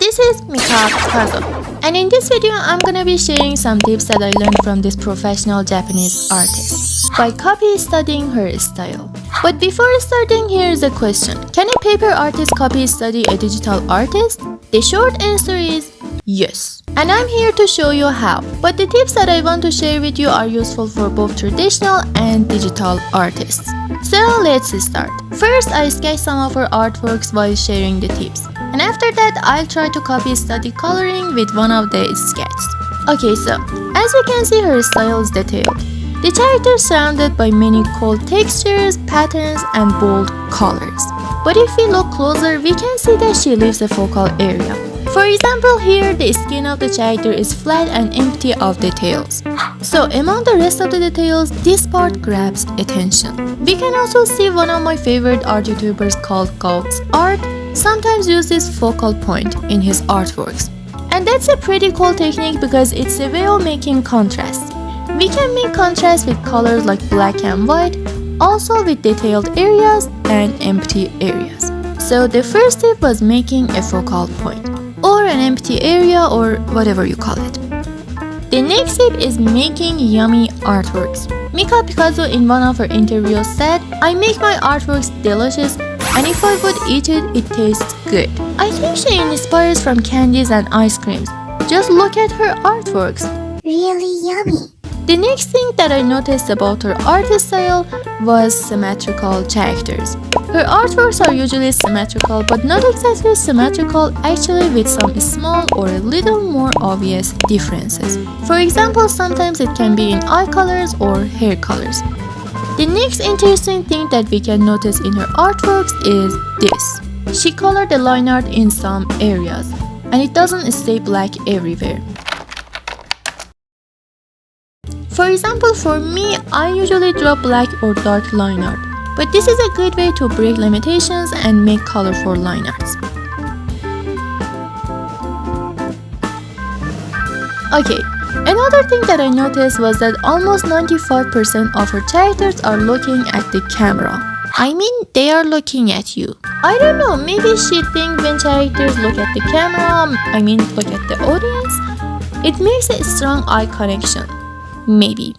This is Mika Pikazo, and in this video I'm gonna be sharing some tips that I learned from this professional Japanese artist by copy studying her style. But before starting, here's a question. Can a paper artist copy study a digital artist? The short answer is yes. And I'm here to show you how. But the tips that I want to share with you are useful for both traditional and digital artists. So let's start. First, I sketch some of her artworks while sharing the tips. And after that, I'll try to copy study coloring with one of the sketches. Okay, so as you can see, her style is detailed. The character is surrounded by many cool textures, patterns, and bold colors. But if we look closer, we can see that she leaves a focal area. For example, here the skin of the character is flat and empty of details. So among the rest of the details, this part grabs attention. We can also see one of my favorite art YouTubers called Gauck's Art sometimes use this focal point in his artworks. And that's a pretty cool technique because it's a way of making contrast. We can make contrast with colors like black and white, also with detailed areas and empty areas. So the first tip was making a focal point, or an empty area, or whatever you call it. The next tip is making yummy artworks. Mika Pikazo in one of her interviews said, "I make my artworks delicious, and if I would eat it, it tastes good." I think she inspires from candies and ice creams. Just look at her artworks. Really yummy. The next thing that I noticed about her art style was symmetrical characters. Her artworks are usually symmetrical, but not exactly symmetrical, actually with some small or a little more obvious differences. For example, sometimes it can be in eye colors or hair colors. The next interesting thing that we can notice in her artworks is this. She colored the line art in some areas, and it doesn't stay black everywhere. For example, for me, I usually draw black or dark line art, but this is a good way to break limitations and make colorful line arts. Okay, another thing that I noticed was that almost 95% of her characters are looking at the camera. I mean, they are looking at you. I don't know, maybe she thinks when characters look at the camera, look at the audience, it makes a strong eye connection. Maybe.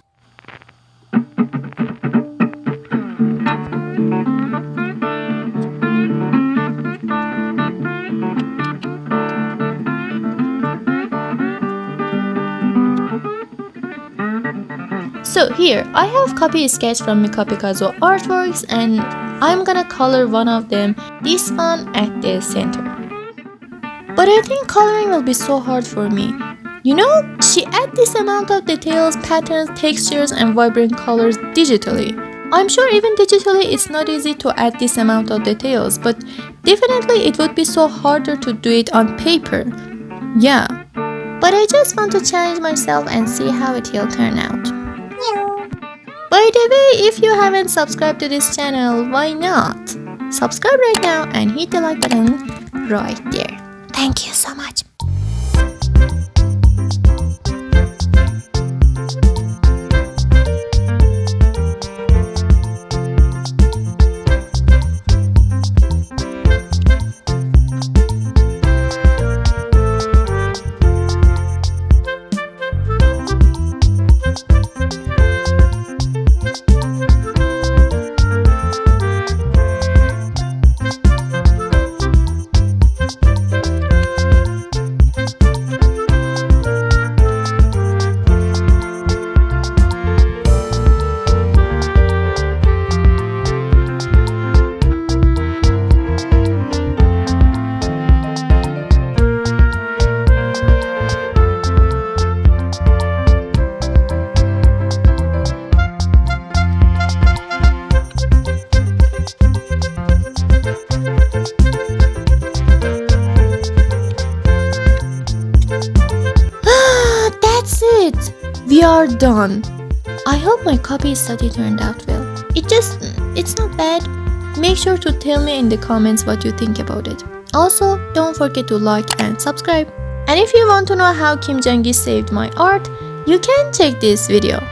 So here, I have copy sketch from Mika Pikazo artworks, and I'm gonna color one of them, this one at the center. But I think coloring will be so hard for me. You know, she adds this amount of details, patterns, textures, and vibrant colors digitally. I'm sure even digitally it's not easy to add this amount of details, but definitely it would be so harder to do it on paper. Yeah. But I just want to challenge myself and see how it will turn out. By the way, if you haven't subscribed to this channel, why not? Subscribe right now and hit the like button right there. Thank you so much. We are done. I hope my copy study turned out well. It's not bad. Make sure to tell me in the comments what you think about it. Also, don't forget to like and subscribe. And if you want to know how Kim Jong-gi saved my art, you can check this video.